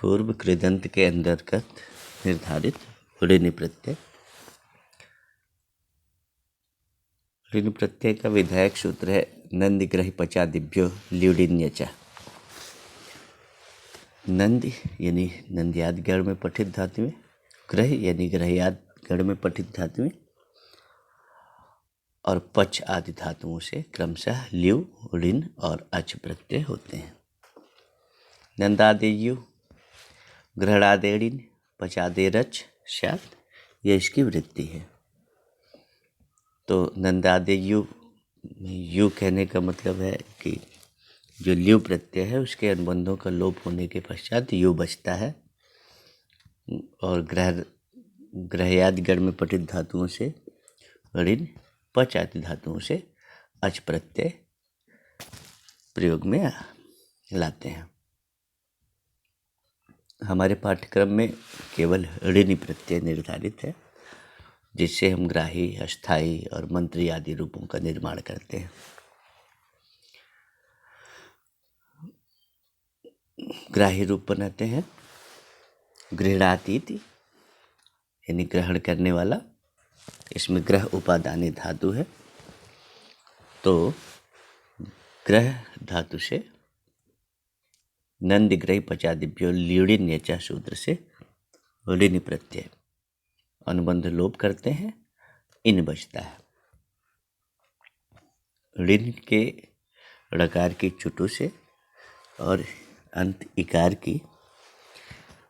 पूर्व कृदंत के अंतर्गत निर्धारित ऋणि प्रत्यय। ऋणि प्रत्यय का विधायक सूत्र है नंदिग्रहि पचादिभ्यो ल्युडिन्यच। नंद यानी नंद्याद गण में पठित धातु में, ग्रह यानी ग्रहयाद गण में पठित धातु में, और पच आदि धातुओं से क्रमशः ल्यु, ऋण और अच प्रत्यय होते हैं। नंदादेयु, ग्रहणादेड़िन, पचादेरच स्यात्, यह इसकी वृत्ति है। तो नंदादेयु यु कहने का मतलब है कि जो ल्यु प्रत्यय है उसके अनुबंधों का लोप होने के पश्चात यु बचता है, और ग्रहयादि गण में पठित धातुओं से ऋण, पच आदि धातुओं से अच प्रत्यय प्रयोग में लाते हैं। हमारे पाठ्यक्रम में केवल ऋणि प्रत्यय निर्धारित है, जिससे हम ग्राही, अस्थाई और मंत्री आदि रूपों का निर्माण करते हैं। ग्राही रूप बनाते हैं गृह्णातीति यानी ग्रहण करने वाला, इसमें ग्रह उपादानी धातु है। तो ग्रह धातु से नंदिग्रहि पचादिभ्यो ल्युडिन्यच सूत्र से ऋणि प्रत्यय अनुबंध लोप करते हैं, इन बचता है। ऋण के ऋकार की चुटु से और अंत इकार की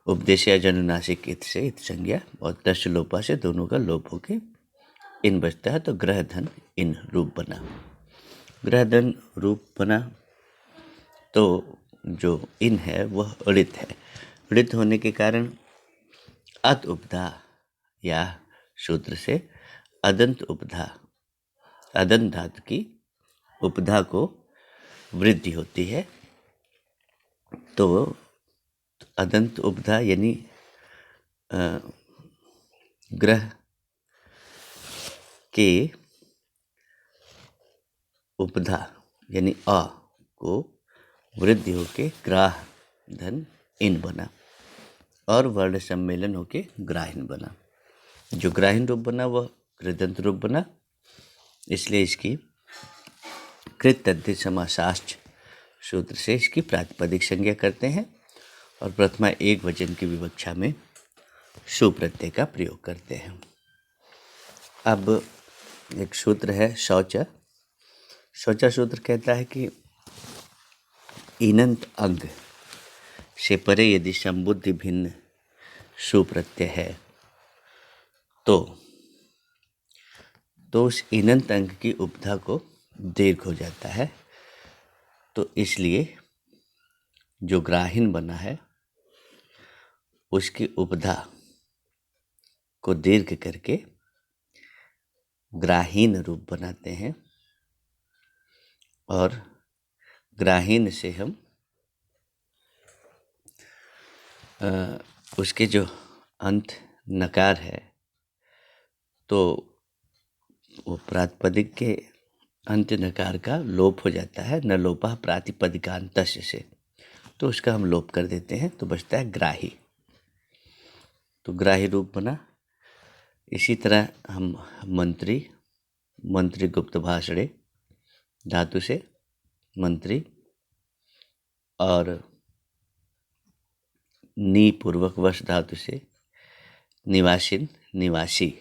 उपदेशया जनुनासिक इत से इत संज्ञा और तस् लोपा से दोनों का लोप होके इन बचता है। तो ग्रह धन इन रूप बना। ग्रह धन रूप बना तो जो इन है वह ऋत है। ऋत होने के कारण अत उपधा या सूत्र से अदंत उपधा, अदंत धातु की उपधा को वृद्धि होती है। तो अदंत उपधा यानी ग्रह के उपधा यानी अ को वृद्धि होके ग्राह धन इन बना, और वर्ण सम्मेलन होके ग्राहीन बना। जो ग्राहीन रूप बना वह कृदंत रूप बना, इसलिए इसकी कृत तद्धित समासाश्च सूत्र से इसकी प्रातिपदिक संज्ञा करते हैं, और प्रथमा एक वचन की विवक्षा में सु प्रत्यय का प्रयोग करते हैं। अब एक सूत्र है शौच। शौचा सूत्र कहता है कि इनंत अंग से परे यदि संबुद्धि भिन्न सु प्रत्यय है तो उस इनंत अंग की उपधा को दीर्घ हो जाता है। तो इसलिए जो ग्राहीन बना है उसकी उपधा को दीर्घ करके ग्राहीन रूप बनाते हैं, और ग्राहीन से हम उसके जो अंत नकार है तो वो प्रातिपदिक के अंत नकार का लोप हो जाता है। न लोपा प्रातिपदिकांतस्य से, तो उसका हम लोप कर देते हैं, तो बचता है ग्राही। तो ग्राही रूप बना। इसी तरह हम मंत्री गुप्त भाषणे धातु से मंत्री और नी पूर्वक वश धातु से निवासिन निवासी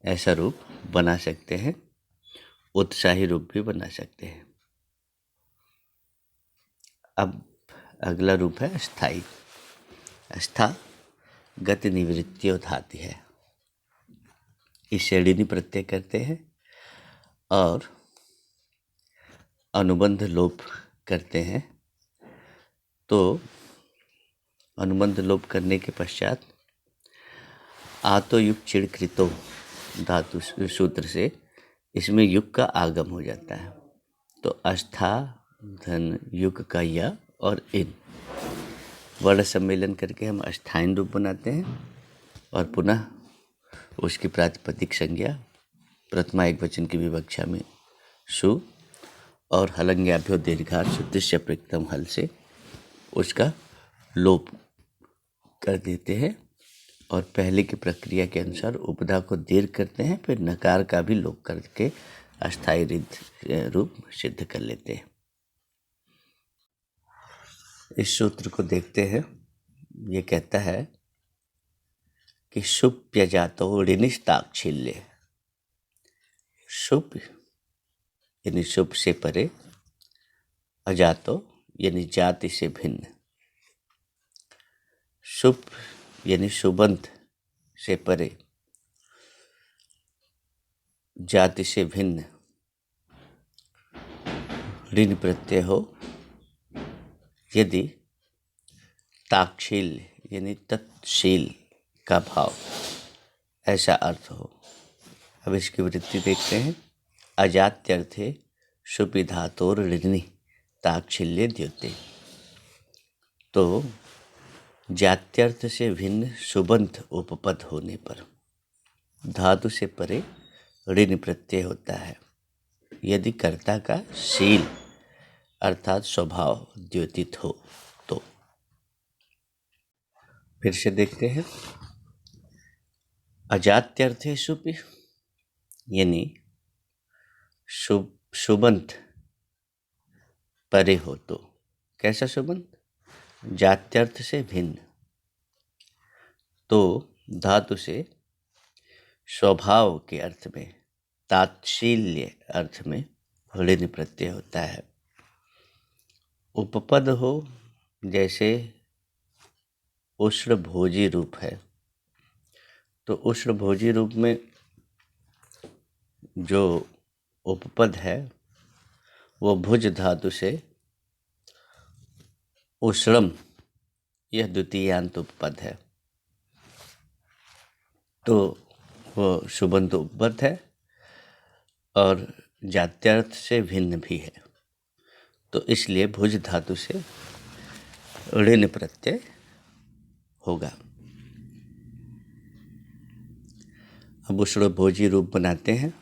ऐसा रूप बना सकते हैं। उत्साही रूप भी बना सकते हैं। अब अगला रूप है स्थाई। स्था गति निवृत्तियो धातु है, इसे ऋणि प्रत्यय करते हैं और अनुबंध लोप करते हैं। तो अनुबंध लोप करने के पश्चात आतो युग चिड़कृतो धातु सूत्र से इसमें युग का आगम हो जाता है। तो अस्था धन युग का या और इन वर्ण सम्मेलन करके हम अस्थायन रूप बनाते हैं, और पुनः उसकी प्रातिपदिक संज्ञा प्रथमा एक वचन की विवक्षा में सु और हलंग्याभ्यो दीर्घात् सुदृश्य प्रकृतम हल से उसका लोप कर देते हैं और पहले की प्रक्रिया के अनुसार उपधा को दीर्घ करते हैं, फिर नकार का भी लोप करके अस्थायी रूप सिद्ध कर लेते हैं। इस सूत्र को देखते हैं। ये कहता है कि शुभ प्यजातो ऋणिस्ताक्षिल्य। शुभ यानी शुभ से परे, अजातो यानी जाति से भिन्न, शुभ यानी शुभंत से परे, जाति से भिन्न ऋण प्रत्यय हो यदि ताक्षील यानी तत्शील का भाव, ऐसा अर्थ हो। अब इसकी वृत्ति देखते हैं। अजात्यर्थे शुभि धातोर ऋणी ताक्षिल्य द्योते। तो जात्यर्थ से भिन्न शुभंत उपपद होने पर धातु से परे ऋण प्रत्यय होता है यदि कर्ता का शील अर्थात स्वभाव द्योतित हो तो। फिर से देखते हैं। अजात्यर्थे शुभ यानी शुभंत परे हो तो। कैसा शुभंत? जात्यर्थ से भिन्न, तो धातु से स्वभाव के अर्थ में, तात्शील्य अर्थ में ऋण प्रत्यय होता है। उपपद हो जैसे उष्ण भोजी रूप है, तो उष्ण भोजी रूप में जो उपपद है वो भुज धातु से उष्णम, यह द्वितीयांत उपपद है, तो वो शुभंत उपपद है और जात्यर्थ से भिन्न भी है, तो इसलिए भुज धातु से ऋण प्रत्यय होगा। अब उष्ण भोजी रूप बनाते हैं।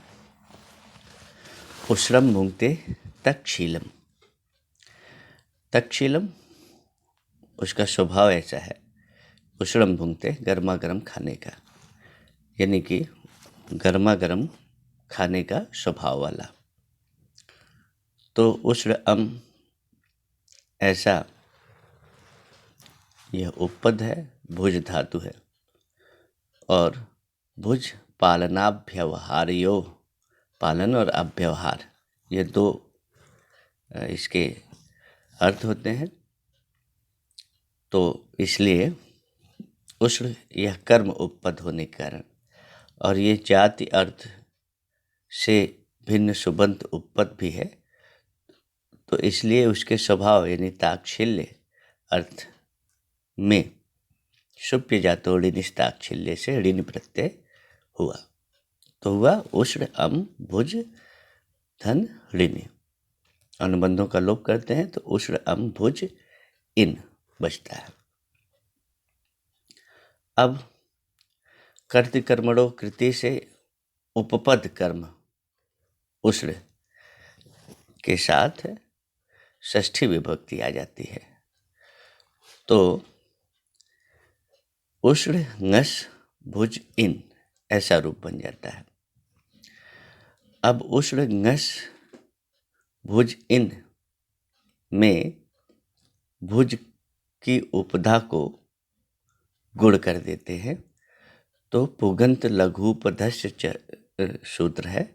उष्णम भुंक्ते तक्षशीलम। तक्षशीलम उसका स्वभाव ऐसा है, उष्णम भुंक्ते गर्मा गर्म खाने का, यानी कि गर्मा गर्म खाने का स्वभाव वाला। तो उष्ण अम ऐसा यह उपपद है, भुज धातु है और भुज पालनाभ्यवहार्यो, पालन और अव्यवहार, ये दो इसके अर्थ होते हैं। तो इसलिए उष्ण यह कर्म उपपद होने के कारण और ये जाति अर्थ से भिन्न सुबंत उपपद भी है, तो इसलिए उसके स्वभाव यानी ताक्षिल्य अर्थ में शुभ्य जातो ऋणिस्ताक्षिल्य से ऋण प्रत्यय हुआ, तो हुआ उष्ण अम भुज धन ऋण। अनुबंधों का लोप करते हैं तो उष्ण अम भुज इन बचता है। अब कर्तृ कर्मणो कृति से उपपद कर्म उष्ण के साथ षष्ठी विभक्ति आ जाती है, तो उष्ण ngस भुज इन ऐसा रूप बन जाता है। अब उष्ण ngस भुज इन में भुज की उपधा को गुण कर देते हैं, तो पुगंत लघुपधस्य सूत्र है,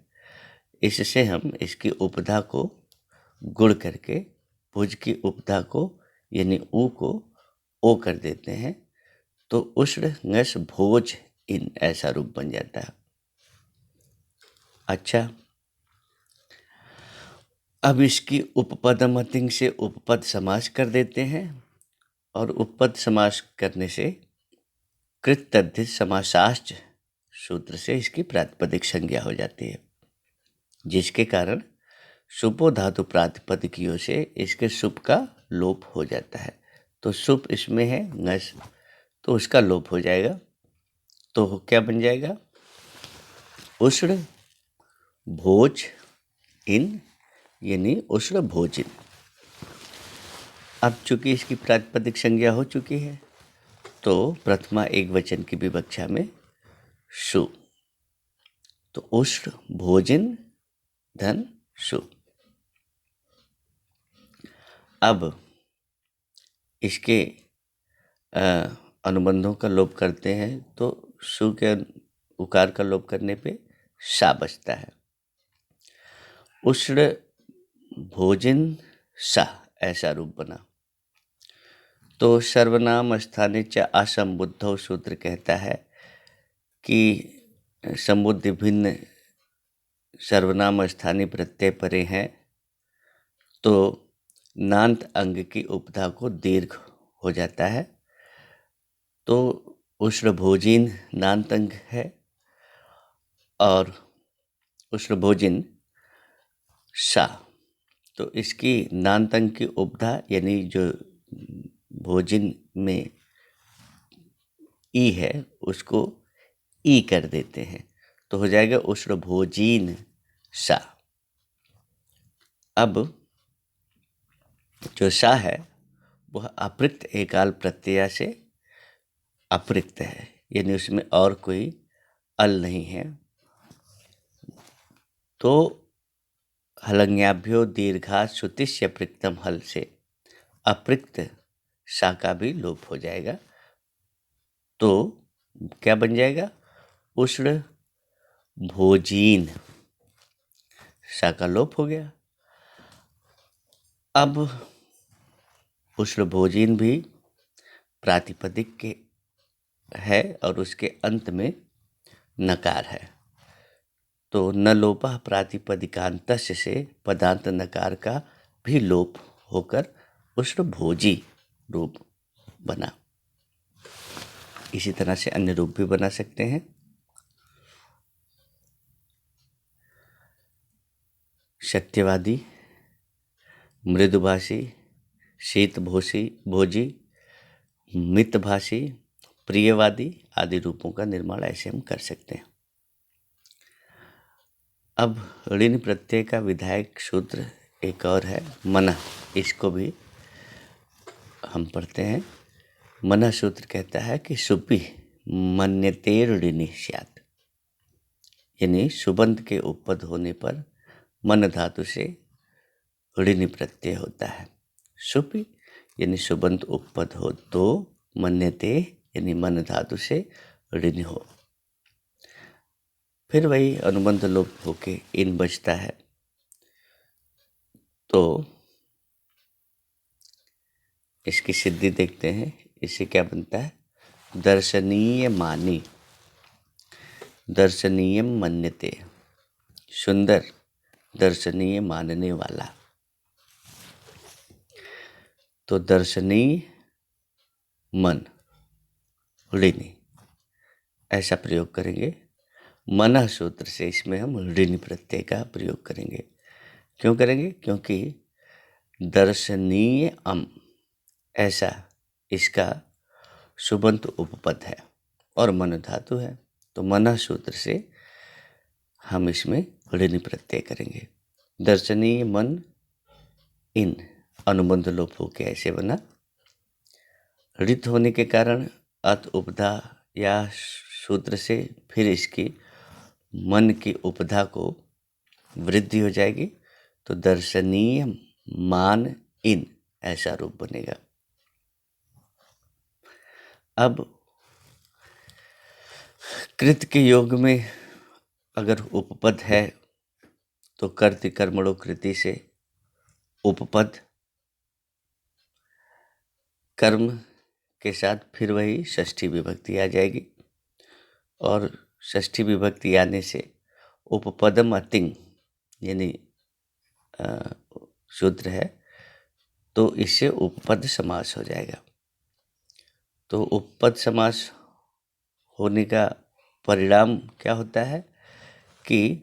इससे हम इसकी उपधा को गुण करके भुज की उपधा को यानी ऊ को ओ कर देते हैं, तो उष्ण ngस भोज इन ऐसा रूप बन जाता है। अच्छा, अब इसकी उपपदमतिंग से उपपद समास कर देते हैं और उपपद समास करने से कृत तद्धित समासाश्च सूत्र से इसकी प्रातिपदिक संज्ञा हो जाती है, जिसके कारण सुपो धातु प्रातिपदिकियों से इसके सुप का लोप हो जाता है। तो सुप इसमें है ngस, तो उसका लोप हो जाएगा, तो क्या बन जाएगा? उष्ण भोज इन यानी उष्ण भोजन। अब चूंकि इसकी प्रातिपदिक संज्ञा हो चुकी है, तो प्रथमा एक वचन की विवक्षा में शु, तो उष्ण भोजन धन शु। अब इसके अनुबंधों का लोप करते हैं तो शु के उकार का लोप करने पे सा बचता है। उष्ण भोजन सा ऐसा रूप बना। तो सर्वनाम स्थाने च असंबुद्धौ सूत्र कहता है कि संबुद्धि भिन्न सर्वनाम स्थानीय प्रत्यय परे हैं तो नान्त अंग की उपधा को दीर्घ हो जाता है। तो उष्णभोजिन नान्त अंग है और उष्णभोजिन सा, तो इसकी नान्त अंग की उपधा यानी जो भोजन में ई है उसको ई कर देते हैं तो हो जाएगा उष्णभोजीन सा। अब जो सा है वह अपृक्त एकाल प्रत्यय से अपृक्त है, यानी उसमें और कोई अल नहीं है। तो हलंग्याभ्यो दीर्घा श्रुतिस्य पृक्तम हल से अपृक्त सा का भी लोप हो जाएगा। तो क्या बन जाएगा? उष्ण भोजीन सा का लोप हो गया। अब उष्ण भोजीन भी प्रातिपदिक के है और उसके अंत में नकार है। तो न लोपः प्रातिपदिकांतस्य से पदांत नकार का भी लोप होकर उष्ण भोजी रूप बना। इसी तरह से अन्य रूप भी बना सकते हैं। सत्यवादी, मृदुभाषी, शीतभोषी भोजी, मितभाषी, प्रियवादी आदि रूपों का निर्माण ऐसे हम कर सकते हैं। अब ऋण प्रत्यय का विधायक सूत्र एक और है मनः, इसको भी हम पढ़ते हैं। मनः सूत्र कहता है कि सुपि मन्यतेर ऋणी स्यात्, यानी सुबंत के उपपद होने पर मन धातु से ऋणी प्रत्यय होता है। सुपि यानी सुबंत उपपद हो तो मन्यते यानी मन धातु से ऋणी हो। फिर वही अनुबंध लोप होके इन बचता है। तो इसकी सिद्धि देखते हैं। इससे क्या बनता है? दर्शनीय मानी, दर्शनीय मन्यते, सुंदर दर्शनीय मानने वाला। तो दर्शनीय मन ऋणी ऐसा प्रयोग करेंगे। मनः सूत्र से इसमें हम ऋण प्रत्यय का प्रयोग करेंगे। क्यों करेंगे? क्योंकि दर्शनीय ऐसा इसका सुबंत उपपद है और मन धातु है। तो मनः सूत्र से हम इसमें ऋण प्रत्यय करेंगे। दर्शनीय मन इन अनुबंध लोप होके ऐसे बना। ऋत होने के कारण अत उपधा या सूत्र से फिर इसकी मन की उपधा को वृद्धि हो जाएगी तो दर्शनीय मान इन ऐसा रूप बनेगा। अब कृत के योग में अगर उपपद है तो कर्तृ कर्मणो कृति से उपपद कर्म के साथ फिर वही षष्ठी विभक्ति आ जाएगी और षष्ठी विभक्ति आने से उपपदम अतिंग यानी सूत्र है तो इससे उपपद समास हो जाएगा। तो उपपद समास होने का परिणाम क्या होता है कि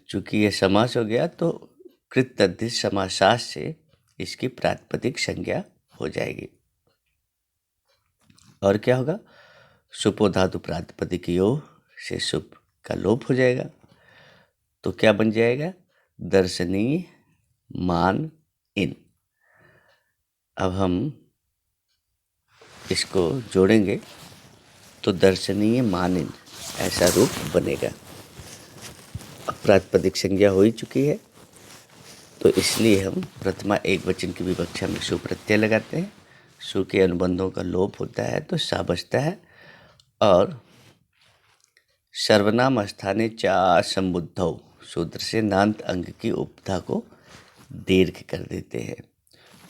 चूंकि ये समास हो गया तो कृत तद्धित समासास से इसकी प्रातिपदिक संज्ञा हो जाएगी। और क्या होगा? सुपो धातु प्रातिपदिक यो से सुप का लोप हो जाएगा। तो क्या बन जाएगा? दर्शनीय मान इन। अब हम इसको जोड़ेंगे तो दर्शनीय मानिन ऐसा रूप बनेगा। अब प्रातिपदिक संज्ञा हो ही चुकी है, तो इसलिए हम प्रथमा एक वचन की विवक्षा में सु प्रत्यय लगाते हैं। सु के अनुबंधों का लोप होता है तो सा बचता है, और सर्वनाम स्थाने चा संबुद्धौ सूत्र से नान्त अंग की उपधा को दीर्घ कर देते हैं।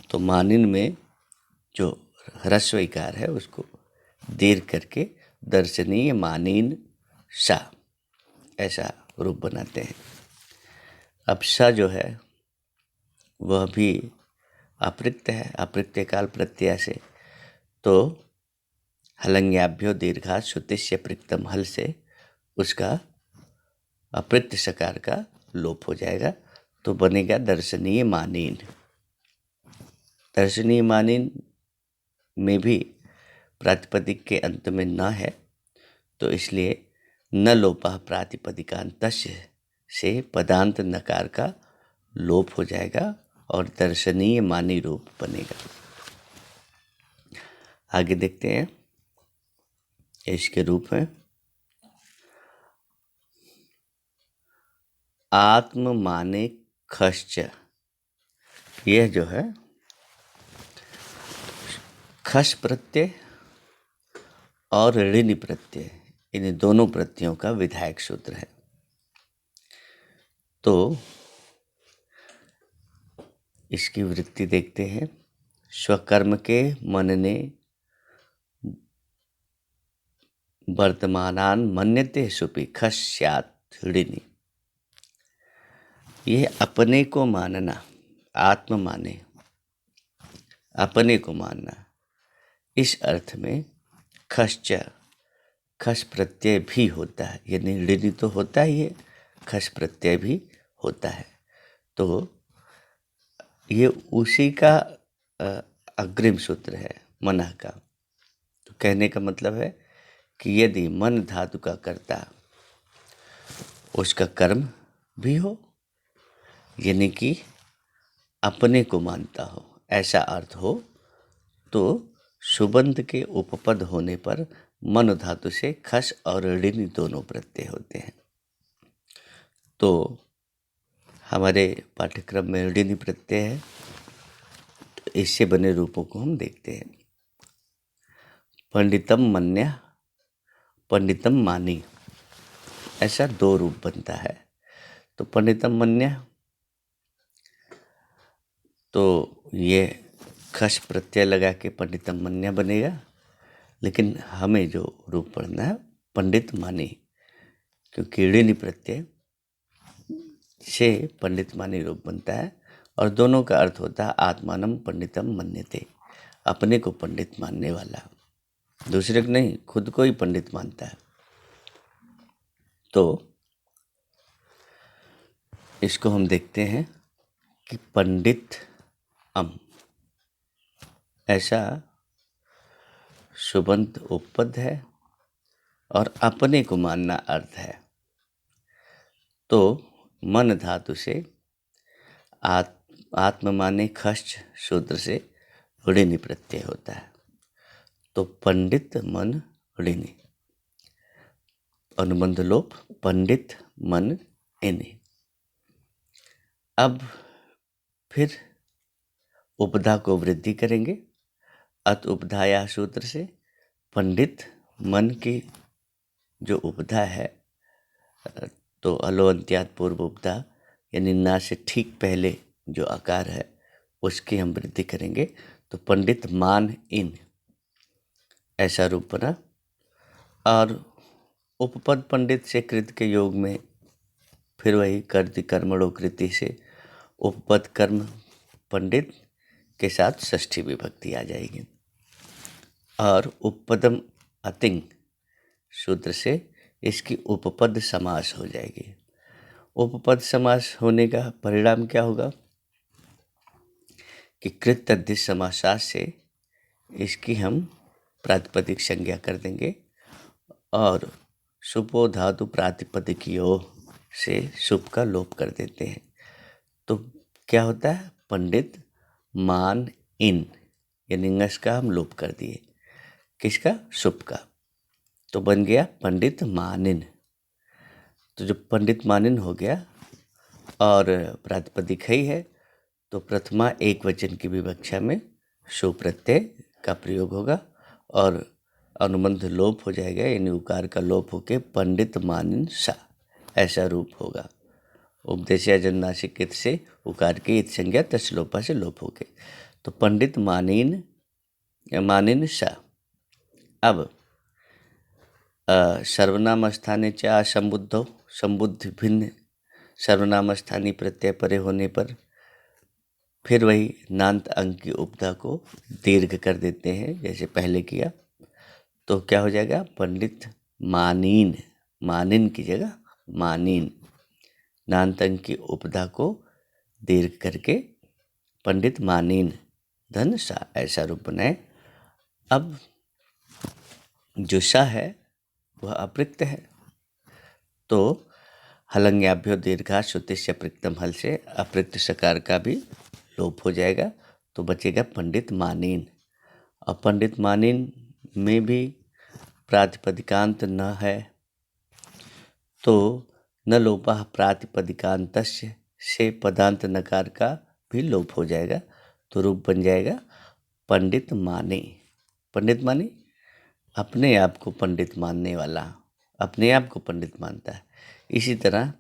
तो मानिन में जो ह्रस्व इकार है उसको दीर्घ करके दर्शनीय मानिन सा ऐसा रूप बनाते हैं। अब सा जो है वह भी अप्रत्यय है, अप्रत्यय काल प्रत्यय से, तो हलंग्याभ्यो दीर्घा श्रुतिस्य प्रकृतम हल से उसका अप्रत्यय सकार का लोप हो जाएगा, तो बनेगा दर्शनीय मानिन। दर्शनीय मानिन में भी प्रातिपदिक के अंत में न है, तो इसलिए न लोपः प्रातिपदिकान्तस्य से पदांत नकार का लोप हो जाएगा और दर्शनीय मानी रूप बनेगा। आगे देखते हैं, इसके रूप हैं आत्म माने खश्च। यह जो है खस प्रत्यय और ऋणि प्रत्यय, इन दोनों प्रत्ययों का विधायक सूत्र है। तो इसकी वृत्ति देखते हैं। स्वकर्म के मनने वर्तमानान मन्यते सुपि खस स्यात् ऋणि। यह अपने को मानना, आत्म माने, अपने को मानना, इस अर्थ में खश्च, खस प्रत्यय भी होता है, यानी ऋणि तो होता ही है, खस प्रत्यय भी होता है। तो ये उसी का अग्रिम सूत्र है मनः का। तो कहने का मतलब है कि यदि मन धातु का कर्ता उसका कर्म भी हो, यानी कि अपने को मानता हो, ऐसा अर्थ हो, तो सुबंध के उपपद होने पर मन धातु से खस और ऋणि दोनों प्रत्यय होते हैं। तो हमारे पाठ्यक्रम में ऋणि प्रत्यय है, तो इससे बने रूपों को हम देखते हैं। पंडितम मन्य, पंडितम मानी, ऐसा दो रूप बनता है। तो पंडितम मन्य, तो ये खस प्रत्यय लगा के पंडितम मन्य बनेगा, लेकिन हमें जो रूप पढ़ना है पंडित मानी, क्योंकि ऋणि प्रत्यय से पंडित मानी रूप बनता है, और दोनों का अर्थ होता है आत्मानम पंडितम मन्यते, अपने को पंडित मानने वाला, दूसरे को नहीं, खुद को ही पंडित मानता है। तो इसको हम देखते हैं कि पंडित ऐसा सुबंत उपपद है और अपने को मानना अर्थ है। तो मन धातु से आत्म माने खश्च सूत्र से ऋणि प्रत्यय होता है। तो पंडित मन ऋणि, अनुबंध लोप पंडित मन इनि। अब फिर उपधा को वृद्धि करेंगे। अत उपधाया सूत्र से पंडित मन की जो उपधा है, तो अलो अंत्यात पूर्व उपधा, यानी ना से ठीक पहले जो आकार है उसकी हम वृद्धि करेंगे। तो पंडित मान इन ऐसा रूप बना। और उपपद पंडित से कृत के योग में फिर वही कर्ति कर्मणो कृति से उपपद कर्म पंडित के साथ षष्ठी विभक्ति आ जाएगी। और उपपदम अतिंग सूत्र से इसकी उपपद समास हो जाएगी। उपपद समास होने का परिणाम क्या होगा कि कृत तद्धित समासात से इसकी हम प्रातिपदिक संज्ञा कर देंगे, और सुपो धातु प्रातिपदिकियो से सुप का लोप कर देते हैं। तो क्या होता है, पंडित मान इन, यानी ngस का हम लोप कर दिए। किसका? शुभ का। तो बन गया पंडित मानिन। तो जब पंडित मानिन हो गया और प्रातिपदिक ही है तो प्रथमा एक वचन की विवक्षा में शुभ प्रत्यय का प्रयोग होगा और अनुबंध लोप हो जाएगा, यानी उकार का लोप होके पंडित मानिन सा ऐसा रूप होगा। उपदेशया जन्नासिक इत से उकार की इत संज्ञा तस्लोपा से लोप होके तो पंडित मानिन मानिन सा। अब सर्वनाम स्थाने च असंबुद्धो, संबुद्ध भिन्न सर्वनाम स्थानीय प्रत्यय परे होने पर फिर वही नान्त अंग की उपधा को दीर्घ कर देते हैं जैसे पहले किया। तो क्या हो जाएगा? पंडित मानीन, मानिन की जगह मानीन, नान्त अंग की उपधा को दीर्घ करके पंडित मानीन धन सा ऐसा रूप बनाए। अब जो सा है वह अपृक्त है तो हलंग्याभ्यो दीर्घा श्रुतिस्य अपृक्तम हल से अपृक्त सकार का भी लोप हो जाएगा तो बचेगा पंडित मानिन। और पंडित मानिन में भी प्रातिपदिकांत न है तो न लोपा प्रातिपदिकांतस्य से पदांत नकार का भी लोप हो जाएगा तो रूप बन जाएगा पंडित माने। पंडित माने अपने आप को पंडित मानने वाला, अपने आप को पंडित मानता है। इसी तरह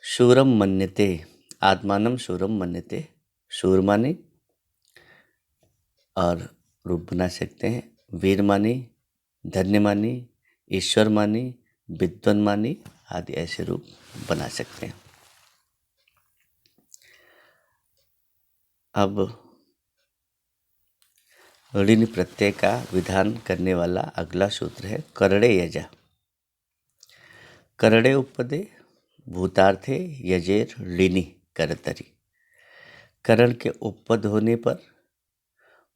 शूरम मन्यते, आत्मानम शूरम मन्यते, शूर माने और रूप बना सकते हैं वीर माने, धन्य माने, ईश्वर माने, विद्वान माने आदि ऐसे रूप बना सकते हैं। अब ऋण प्रत्यय का विधान करने वाला अगला सूत्र है करणे यजा। करणे उपपदे भूतार्थे यजेर ऋणी करतरी। करण के उपपद होने पर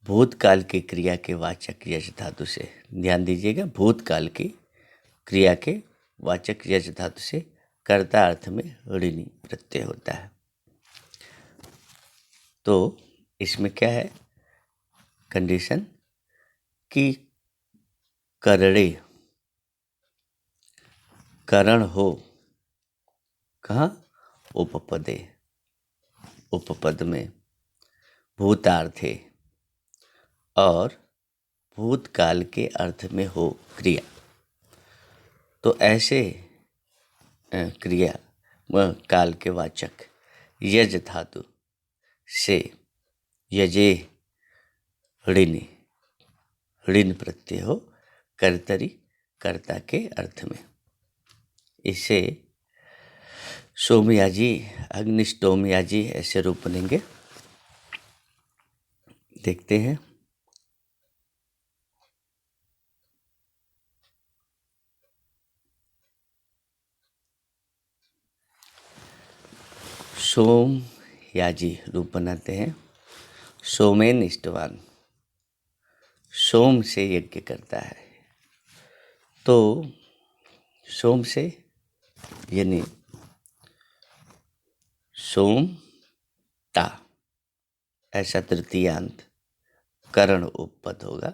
भूतकाल की क्रिया के वाचक यज धातु से, ध्यान दीजिएगा, भूतकाल की क्रिया के वाचक यज धातु से कर्ता अर्थ में ऋणी प्रत्यय होता है। तो इसमें क्या है कंडीशन कि करणे करण हो कहाँ? उपपदे, उपपद में भूतार्थे और भूतकाल के अर्थ में हो क्रिया। तो ऐसे क्रिया व काल के वाचक यज धातु से यजे ऋणी, ऋण प्रत्यय हो कर्तरी कर्ता के अर्थ में। इसे सोमयाजी, अग्निष्टोमयाजी ऐसे रूप बनेंगे। देखते हैं। सोम याजी रूप बनाते हैं। सोमेन इष्टवान, सोम से यज्ञ करता है तो सोम से यानी सोम ता ऐसा तृतीयांत करण उपपद होगा।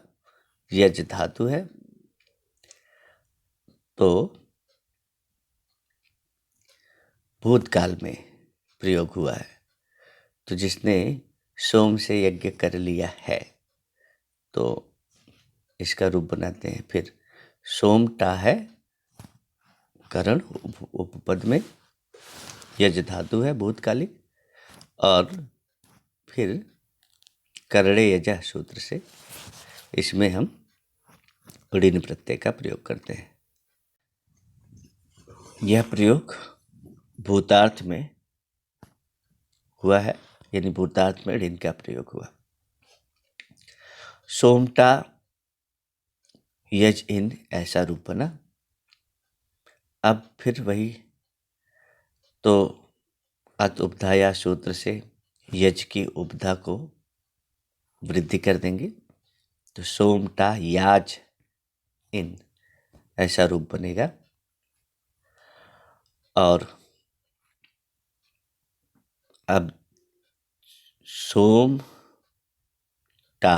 यज धातु है तो भूतकाल में प्रयोग हुआ है तो जिसने सोम से यज्ञ कर लिया है तो इसका रूप बनाते हैं। फिर सोमटा है करण उपपद में, यज धातु है भूतकालिक और फिर करणे यजा सूत्र से इसमें हम ऋण प्रत्यय का प्रयोग करते हैं। यह प्रयोग भूतार्थ में हुआ है, यानी भूतार्थ में ऋण का प्रयोग हुआ। सोमटा यज इन ऐसा रूप बना। अब फिर वही तो अत उपधाया सूत्र से यज की उपधा को वृद्धि कर देंगे तो सोमटा याज इन ऐसा रूप बनेगा। और अब सोम टा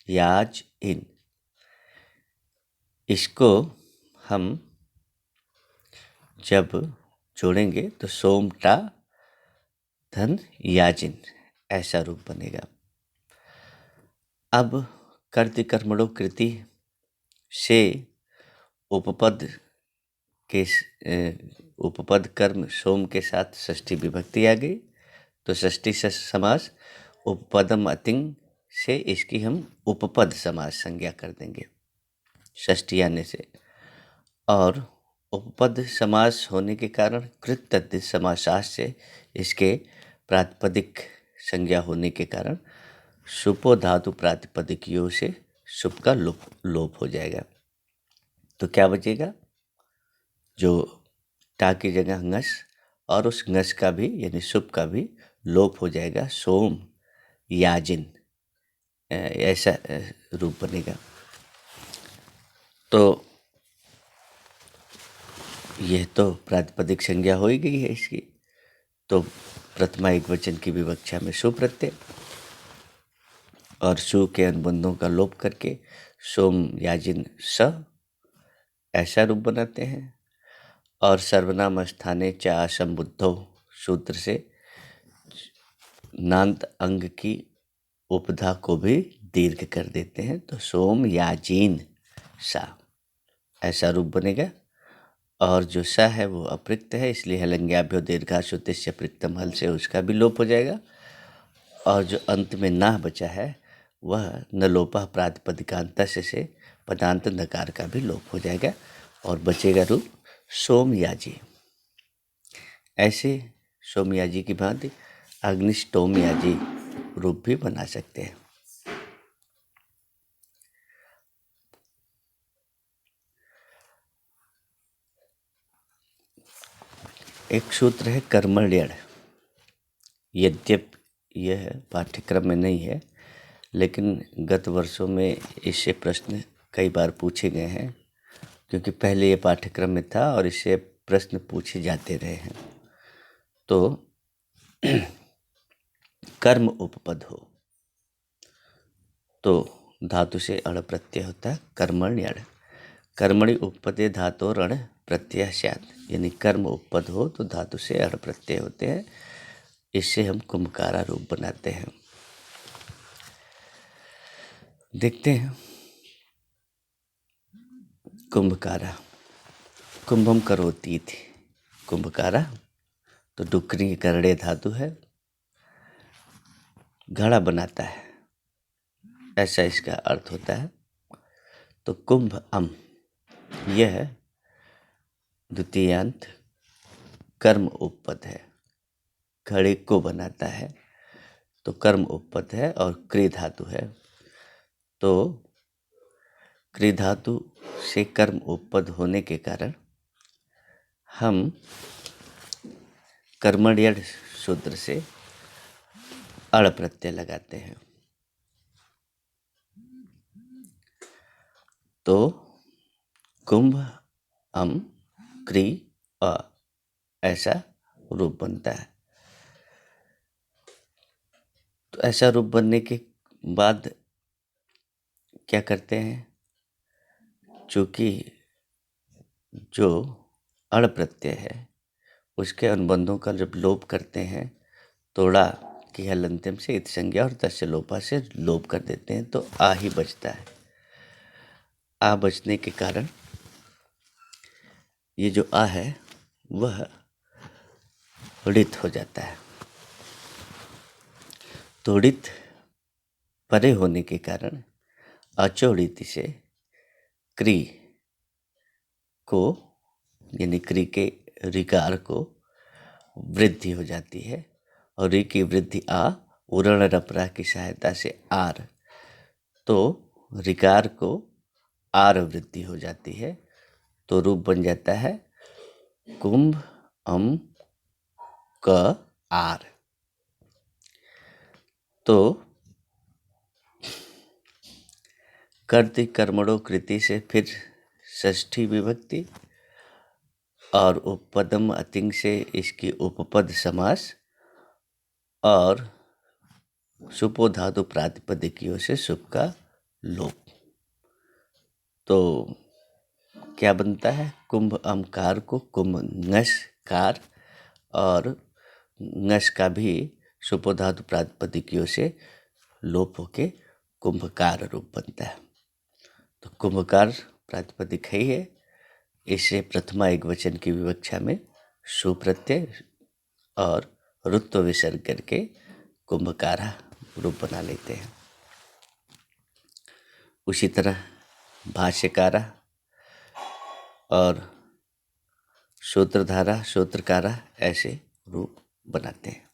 याज इन इसको हम जब जोड़ेंगे तो सोमटा धन याजिन ऐसा रूप बनेगा। अब कर्ति कर्मणो कृति से उपपद के उपपद कर्म सोम के साथ षष्ठी विभक्ति आ गई, तो षष्ठी समास उपपदम अतिंग से इसकी हम उपपद समास संज्ञा कर देंगे षष्ठी आने से। और उपपद समास होने के कारण कृत तद्धित समासास से इसके प्रातिपदिक संज्ञा होने के कारण सुपो धातु प्रातिपदिकियों से सुप का लोप हो जाएगा। तो क्या बचेगा? जो टा की जगह ngस और उस ngस का भी यानी सुप का भी लोप हो जाएगा, सोम याजिन ऐसा रूप बनेगा। तो यह तो प्रातिपदिक संज्ञा हो ही गई है इसकी। तो प्रथमा एकवचन की विवक्षा में सु प्रत्यय और सु के अनुबंधों का लोप करके सोम याजिन स ऐसा रूप बनाते हैं। और सर्वनाम स्थाने च असंबुद्धो सूत्र से नांत अंग की उपधा को भी दीर्घ कर देते हैं, तो सोम याजीन सा ऐसा रूप बनेगा। और जो स है वो अप्रिक्त है, इसलिए हलंग्याभ्यो दीर्घाशुतिस्य प्रिक्तम हल से उसका भी लोप हो जाएगा। और जो अंत में नाह बचा है वह न लोपा प्रातिपदिकांत से पदांत नकार का भी लोप हो जाएगा और बचेगा रूप सोमयाजी। ऐसे सोमयाजी की भांति अग्निष्टोमयाजी रूप भी बना सकते हैं। एक सूत्र है कर्मण्यण। यद्यपि यह पाठ्यक्रम में नहीं है, लेकिन गत वर्षों में इससे प्रश्न कई बार पूछे गए हैं, क्योंकि पहले ये पाठ्यक्रम में था और इससे प्रश्न पूछे जाते रहे हैं। तो कर्म उपपद हो तो धातु से अण प्रत्यय होता है कर्मण्यण। कर्मणि उपपदे धातु रण प्रत्यय स्यात्, यानी कर्म उपपद हो तो धातु से अण प्रत्यय होते हैं। इससे हम कुंभकारा रूप बनाते हैं। देखते हैं कुंभकारा। कुंभम करोति थी कुंभकारा, तो डुकरी करड़े धातु है, घड़ा बनाता है ऐसा इसका अर्थ होता है। तो कुंभ अम यह द्वितीयांत कर्म उपपद है, घड़े को बनाता है तो कर्म उपपद है और क्री धातु है। तो क्री धातु से कर्म उपपद होने के कारण हम कर्मण्यण सूत्र से अण प्रत्यय लगाते हैं। तो कुंभ अम क्री अ ऐसा रूप बनता है। तो ऐसा रूप बनने के बाद क्या करते हैं, चूँकि जो अण प्रत्यय है उसके अनुबंधों का जब लोप करते हैं, तोड़ा की हलंत्यम से इत संज्ञा और तस्य लोपा से लोप कर देते हैं, तो आ ही बचता है। आ बचने के कारण ये जो आ है वह ऋत हो जाता है। तो ऋत परे होने के कारण अचोड़िति से क्री को यानी क्री के ऋकार को वृद्धि हो जाती है और ऋ की वृद्धि आ उरण रपरा की सहायता से आर, तो ऋकार को आर वृद्धि हो जाती है। तो रूप बन जाता है कुंभ अम क आर। तो कर्ति कर्मणो कृति से फिर षष्ठी विभक्ति और उपपदम अतिंग से इसकी उपपद समास और सुपो धातु प्रातिपदिकियों से सुप का लोप। तो क्या बनता है? कुंभ अमकार को कुंभ ngसकार और ngस का भी सुपोधातु प्रातिपदिकियों से लोप होके कुंभकार रूप बनता है। तो कुंभकार प्रातिपदिक है ही है। इससे प्रथमा एकवचन की विवक्षा में सुप्रत्यय और रुत्व विसर्ग करके कुंभकारा रूप बना लेते हैं। उसी तरह भाष्यकारा और सूत्रधारा सूत्रकारा ऐसे रूप बनाते हैं।